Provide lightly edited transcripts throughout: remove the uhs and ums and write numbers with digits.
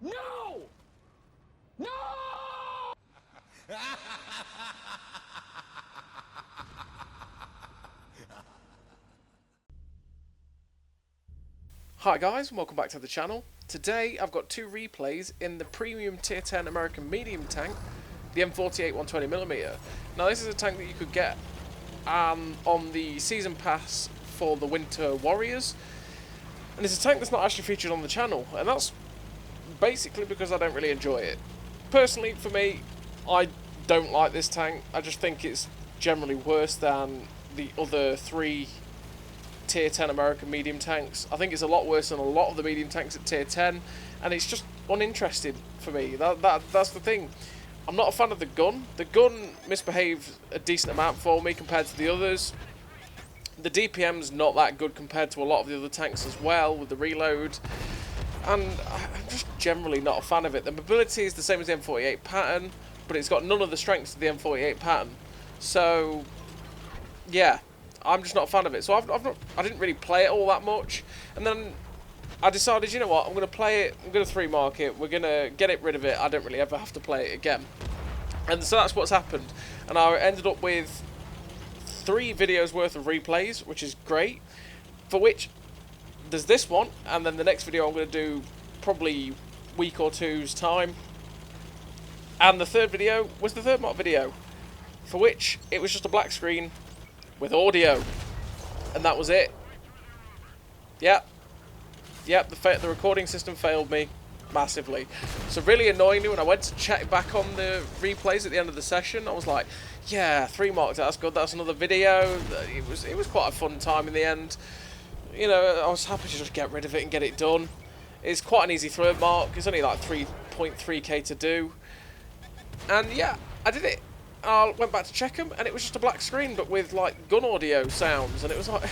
No! No! Hi guys, and welcome back to the channel. Today I've got two replays in the premium tier 10 American medium tank, the M48 120mm. Now this is a tank that you could get on the season pass for the Winter Warriors, and it's a tank that's not actually featured on the channel, and that's basically because I don't really enjoy it. Personally, for me, I don't like this tank. I just think it's generally worse than the other three tier 10 American medium tanks. I think it's a lot worse than a lot of the medium tanks at tier 10, and it's just uninteresting for me. That's the thing. I'm not a fan of the gun. The gun misbehaves a decent amount for me compared to the others. The DPM's not that good compared to a lot of the other tanks as well with the reload, and I'm just generally not a fan of it. The mobility is the same as the M48 pattern, but it's got none of the strengths of the M48 pattern. So yeah, I'm just not a fan of it. So I didn't really play it all that much, and then I decided, you know what, I'm going to play it, I'm going to 3-mark it, we're going to get rid of it, I don't really ever have to play it again. And so that's what's happened, and I ended up with 3 videos worth of replays, which is great, for which there's this one, and then the next video I'm going to do probably week or two's time. And the third video was the 3rd-mark video, for which it was just a black screen with audio, and that was it. Yep, the recording system failed me massively. So really annoyingly, when I went to check back on the replays at the end of the session, I was like, yeah, 3-marked, that's good, that's another video. It was quite a fun time in the end. You know, I was happy to just get rid of it and get it done. It's quite an easy 3rd mark, it's only like 3.3k to do. And yeah, I did it. I went back to check them, and it was just a black screen, but with like gun audio sounds, and it was like,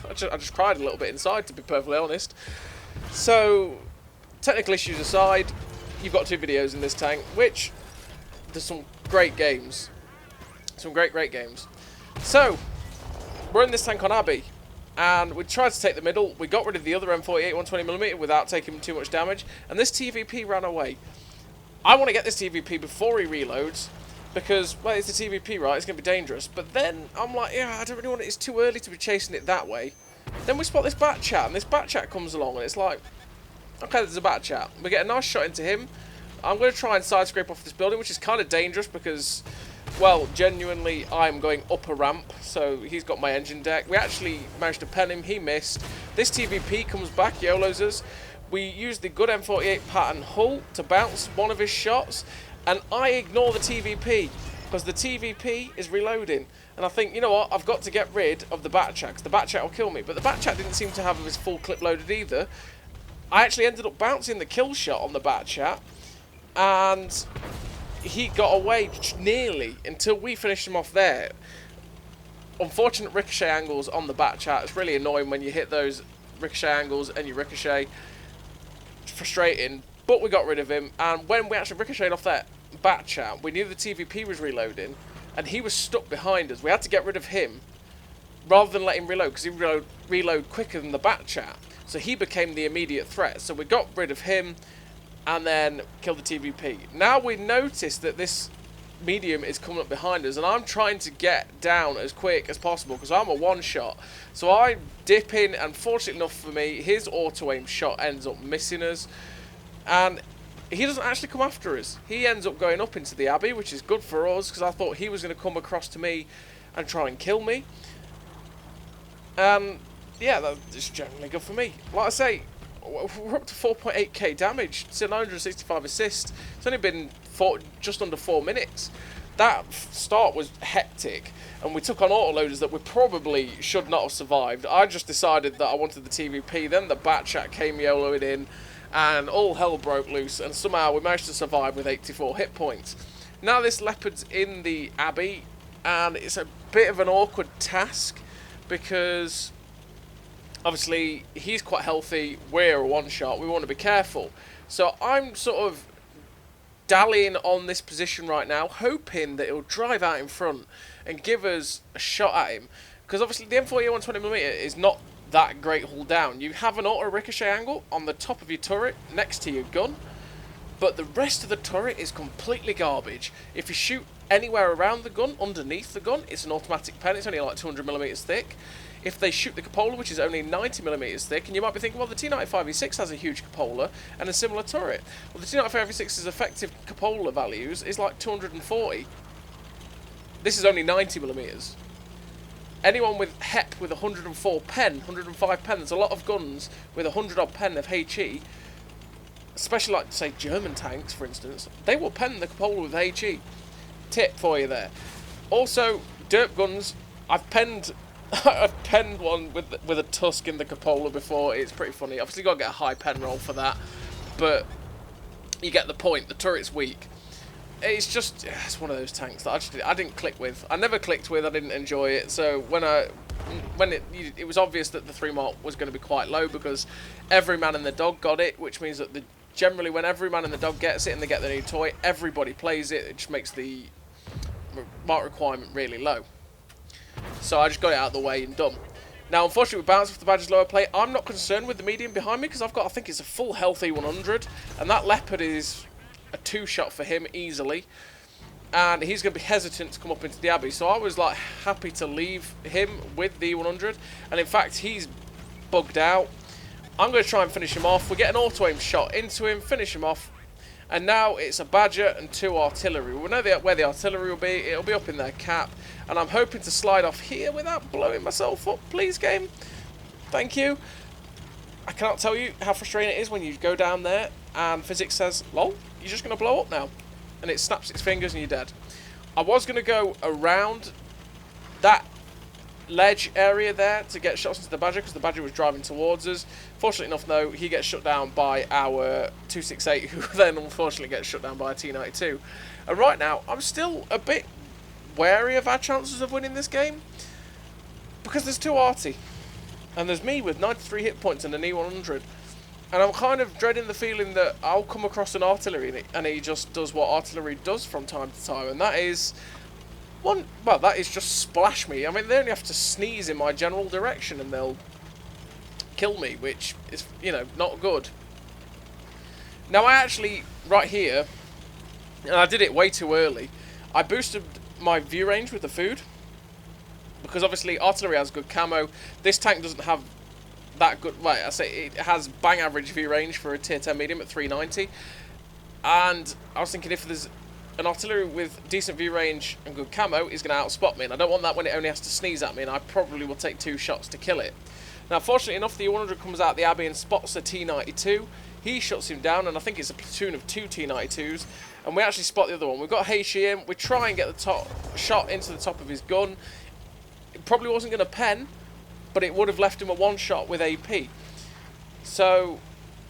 I just cried a little bit inside, to be perfectly honest. So, technical issues aside, you've got 2 videos in this tank, which there's some great games, some great games. So, we're in this tank on Abbey, and we tried to take the middle. We got rid of the other M48 120mm without taking too much damage, and this TVP ran away. I want to get this TVP before he reloads, because, well, it's a TVP, right? It's going to be dangerous. But then I'm like, yeah, I don't really want it. It's too early to be chasing it that way. Then we spot this bat chat, and this bat chat comes along, and it's like, okay, there's a bat chat. We get a nice shot into him. I'm going to try and side scrape off this building, which is kind of dangerous because, well, genuinely, I'm going up a ramp, so he's got my engine deck. We actually managed to pen him. He missed. This TVP comes back, YOLOs us. We use the good M48 pattern hull to bounce one of his shots, and I ignore the TVP because the TVP is reloading. And I think, you know what, I've got to get rid of the bat chat because the bat chat will kill me. But the bat chat didn't seem to have his full clip loaded either. I actually ended up bouncing the kill shot on the bat chat, and he got away nearly until we finished him off there. Unfortunate ricochet angles on the bat chat. It's really annoying when you hit those ricochet angles and you ricochet. It's frustrating, but we got rid of him. And when we actually ricocheted off that bat chat, we knew the TVP was reloading, and he was stuck behind us. We had to get rid of him rather than let him reload, because he reload quicker than the bat chat. So he became the immediate threat. So we got rid of him and then killed the TVP. Now we notice that this medium is coming up behind us, and I'm trying to get down as quick as possible because I'm a one-shot. So I dip in, and fortunately enough for me, his auto-aim shot ends up missing us. And he doesn't actually come after us. He ends up going up into the Abbey, which is good for us because I thought he was going to come across to me and try and kill me. Yeah, that's generally good for me. Like I say, we're up to 4.8k damage, 965 assists. It's only been just under 4 minutes. That start was hectic, and we took on autoloaders that we probably should not have survived. I just decided that I wanted the TVP, then the bat chat came YOLOing in, and all hell broke loose, and somehow we managed to survive with 84 hit points. Now this leopard's in the Abbey, and it's a bit of an awkward task because obviously he's quite healthy, we're a one-shot, we want to be careful. So I'm sort of dallying on this position right now, hoping that he'll drive out in front and give us a shot at him, because obviously the M48 120mm is not that great hull down. You have an auto ricochet angle on the top of your turret next to your gun, but the rest of the turret is completely garbage. If you shoot anywhere around the gun, underneath the gun, it's an automatic pen. It's only like 200mm thick. If they shoot the cupola, which is only 90mm thick, and you might be thinking, well, the T95E6 has a huge cupola and a similar turret. Well, the T95E6's effective cupola values is like 240. This is only 90mm. Anyone with HEP with 104 pen, 105 pen, there's a lot of guns with 100 odd pen of HE, especially like, say, German tanks, for instance, they will pen the cupola with HE. Tip for you there. Also, derp guns, I've penned one with a tusk in the cupola before. It's pretty funny. Obviously, you've got to get a high pen roll for that, but you get the point. The turret's weak. It's just, it's one of those tanks that I didn't click with. I never clicked with. I didn't enjoy it. So when it was obvious that the 3-mark was going to be quite low because every man and the dog got it, which means that generally when every man and the dog gets it and they get the new toy, everybody plays it. It just makes the mark requirement really low. So I just got it out of the way and done. Now, unfortunately, with bounce off the badge's lower plate, I'm not concerned with the medium behind me because I've got, I think it's a full health E100, and that leopard is a 2-shot for him easily, and he's going to be hesitant to come up into the Abbey. So I was like happy to leave him with the E100, and in fact, he's bugged out. I'm going to try and finish him off. We get an auto-aim shot into him, finish him off. And now it's a Badger and 2 artillery. We'll know where the artillery will be. It'll be up in their cap. And I'm hoping to slide off here without blowing myself up. Please, game. Thank you. I cannot tell you how frustrating it is when you go down there and physics says, lol, you're just going to blow up now. And it snaps its fingers and you're dead. I was going to go around that ledge area there to get shots into the Badger because the Badger was driving towards us. Fortunately enough, though, he gets shut down by our 268, who then unfortunately gets shut down by a T92. And right now, I'm still a bit wary of our chances of winning this game because there's 2 arty and there's me with 93 hit points and an E100. And I'm kind of dreading the feeling that I'll come across an artillery and he just does what artillery does from time to time, and that is that is just splash me. I mean, they only have to sneeze in my general direction and they'll kill me, which is, you know, not good. Now, I actually, right here, and I did it way too early, I boosted my view range with the food, because obviously artillery has good camo. This tank doesn't have that good, right, I say it has bang average view range for a tier 10 medium at 390, and I was thinking if there's an artillery with decent view range and good camo is going to outspot me, and I don't want that when it only has to sneeze at me, and I probably will take 2 shots to kill it. Now, fortunately enough, the U100 comes out the Abbey and spots a T92. He shuts him down, and I think it's a platoon of 2 T92s, and we actually spot the other one. We've got Heishi in. We try and get the top shot into the top of his gun. It probably wasn't going to pen, but it would have left him a 1-shot with AP. So,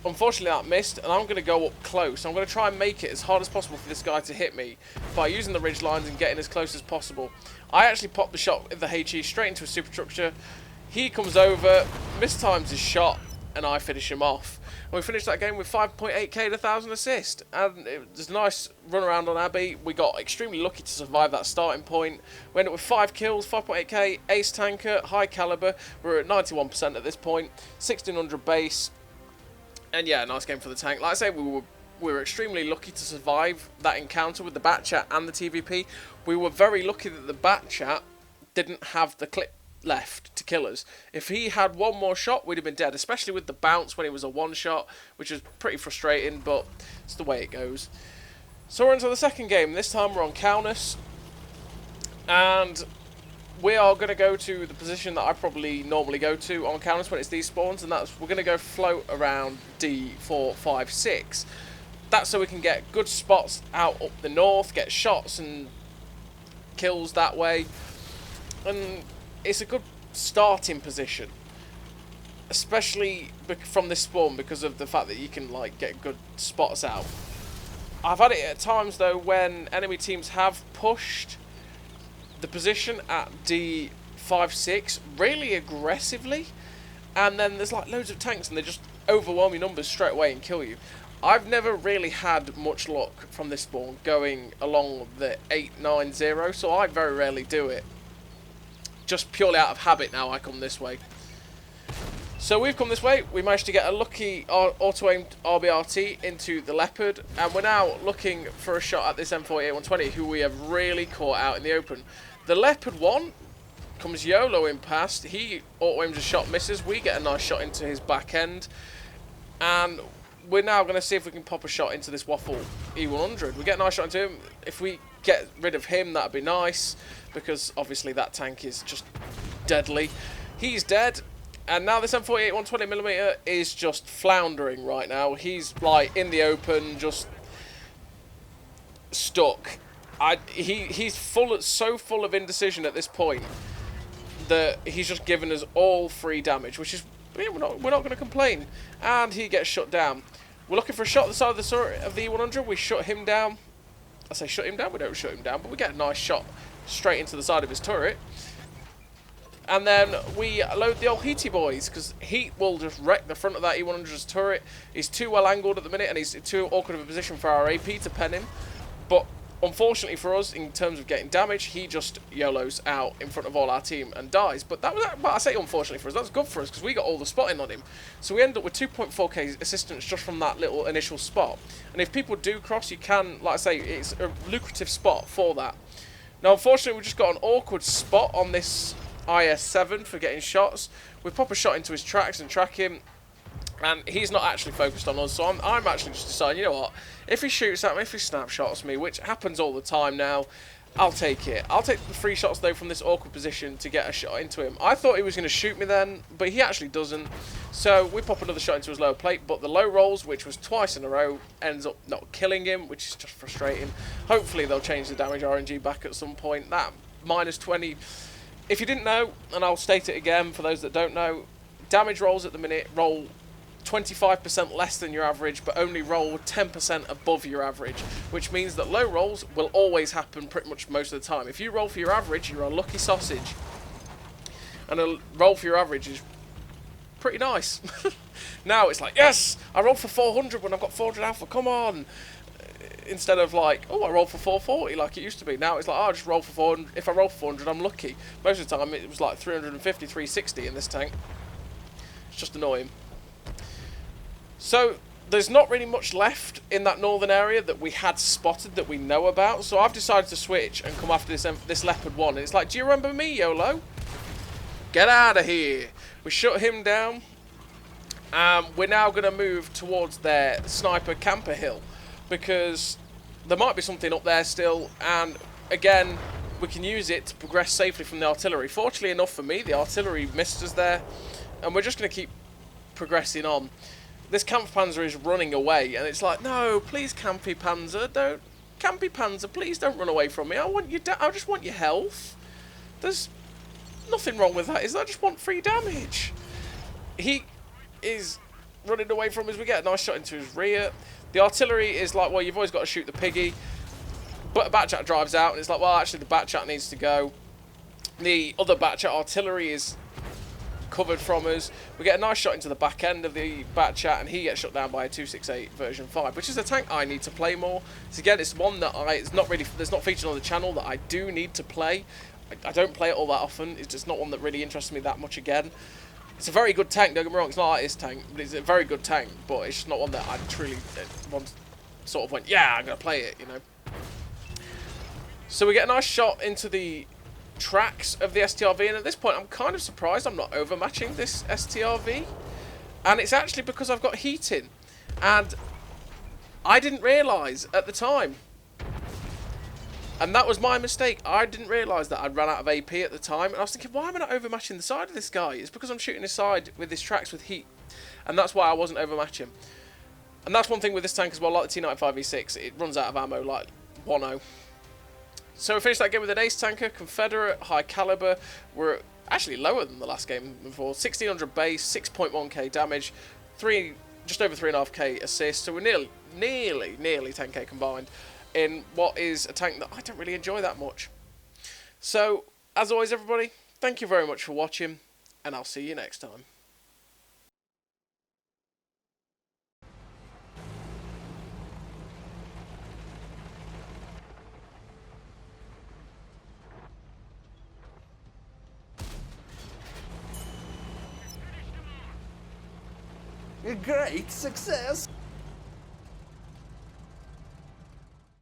unfortunately, that missed, and I'm going to go up close. I'm going to try and make it as hard as possible for this guy to hit me by using the ridge lines and getting as close as possible. I actually popped the shot with the HE straight into a superstructure. He comes over, mistimes his shot, and I finish him off. And we finished that game with 5.8k and 1,000 assists. And it was a nice run around on Abbey. We got extremely lucky to survive that starting point. We ended up with 5 kills, 5.8k, ace tanker, high caliber. We're at 91% at this point, 1600 base. And yeah, nice game for the tank. Like I say, we were extremely lucky to survive that encounter with the Bat Chat and the TVP. We were very lucky that the Bat Chat didn't have the clip left to kill us. If he had one more shot, we'd have been dead, especially with the bounce when it was a 1-shot, which was pretty frustrating, but it's the way it goes. So we're into the second game. This time we're on Kaunas, and we are going to go to the position that I probably normally go to on Kaunas when it's these spawns, and that's we're going to go float around D4, 5, 6. That's so we can get good spots out up the north, get shots and kills that way, and it's a good starting position, especially from this spawn because of the fact that you can like get good spots out. I've had it at times though when enemy teams have pushed the position at D5, 6 really aggressively, and then there's like loads of tanks and they just overwhelm your numbers straight away and kill you. I've never really had much luck from this spawn going along the 890, so I very rarely do it. Just purely out of habit now, I come this way. So we've come this way. We managed to get a lucky auto-aimed RBRT into the Leopard, and we're now looking for a shot at this M48A2, who we have really caught out in the open. The Leopard 1 comes YOLOing past. He auto-aims a shot, misses. We get a nice shot into his back end, and we're now going to see if we can pop a shot into this Waffle E100. We get a nice shot into him. If we get rid of him, that'd be nice, because obviously that tank is just deadly. He's dead. And now this M48 120mm is just floundering right now. He's like in the open, just stuck. He's so full of indecision at this point that he's just given us all free damage, which is, we're not going to complain. And he gets shut down. We're looking for a shot at the side of the E100. We shut him down. I say shut him down. We don't shut him down, but we get a nice shot straight into the side of his turret. And then we load the old Heaty boys, because Heat will just wreck the front of that E100's turret. He's too well angled at the minute, and he's too awkward of a position for our AP to pen him. But unfortunately for us, in terms of getting damage, he just YOLOs out in front of all our team and dies. But that was, well, I say unfortunately for us, that's good for us, because we got all the spotting on him. So we end up with 2.4k assistance just from that little initial spot. And if people do cross, you can, like I say, it's a lucrative spot for that. Now, unfortunately, we just got an awkward spot on this IS-7 for getting shots. We pop a shot into his tracks and track him, and he's not actually focused on us, so I'm actually just deciding, you know what, if he shoots at me, if he snapshots me, which happens all the time now, I'll take it. I'll take the 3 shots though from this awkward position to get a shot into him. I thought he was going to shoot me then, but he actually doesn't, so we pop another shot into his lower plate, but the low rolls, which was twice in a row, ends up not killing him, which is just frustrating. Hopefully they'll change the damage RNG back at some point. That -20... If you didn't know, and I'll state it again for those that don't know, damage rolls at the minute roll 25% less than your average, but only roll 10% above your average, which means that low rolls will always happen pretty much most of the time. If you roll for your average, you're a lucky sausage. And a roll for your average is pretty nice. Now it's like, yes, I rolled for 400 when I've got 400 alpha, come on. Instead of like, oh, I rolled for 440 like it used to be. Now it's like, oh, I just roll for 400. If I roll for 400, I'm lucky. Most of the time, it was like 350, 360 in this tank. It's just annoying. So there's not really much left in that northern area that we had spotted that we know about. So I've decided to switch and come after this Leopard 1. And it's like, do you remember me, YOLO? Get out of here. We shut him down. We're now going to move towards their sniper camper hill, because there might be something up there still, and again, we can use it to progress safely from the artillery. Fortunately enough for me, the artillery missed us there, and we're just going to keep progressing on. This Kampfpanzer is running away, and it's like, no, please, Campy Panzer, don't, Campy Panzer, please don't run away from me. I just want your health. There's nothing wrong with that, is there? I just want free damage. He is running away from us. We get a nice shot into his rear. The artillery is like, well, you've always got to shoot the piggy. But a Batchat drives out, and it's like, well, actually, the Batchat needs to go. The other Batchat artillery is covered from us. We get a nice shot into the back end of the Batchat, and he gets shot down by a 268 version 5, which is a tank I need to play more. So again, it's one that it's not featured on the channel, that I do need to play. I don't play it all that often. It's just not one that really interests me that much again. It's a very good tank, don't get me wrong, it's not like this tank, but it's a very good tank, but it's just not one that I truly went, yeah, I'm going to play it, you know. So we get a nice shot into the tracks of the STRV, and at this point I'm kind of surprised I'm not overmatching this STRV. And it's actually because I've got heat in, and I didn't realise at the time. And that was my mistake. I didn't realise that I'd run out of AP at the time. And I was thinking, why am I not overmatching the side of this guy? It's because I'm shooting his side with his tracks with heat. And that's why I wasn't overmatching. And that's one thing with this tank as well, like the T95E6, it runs out of ammo like 1-0. So we finished that game with an ace tanker, Confederate, high caliber. We're actually lower than the last game before. 1600 base, 6.1k damage, just over 3.5k assist. So we're nearly 10k combined in what is a tank that I don't really enjoy that much. So, as always, everybody, thank you very much for watching, and I'll see you next time. A great success!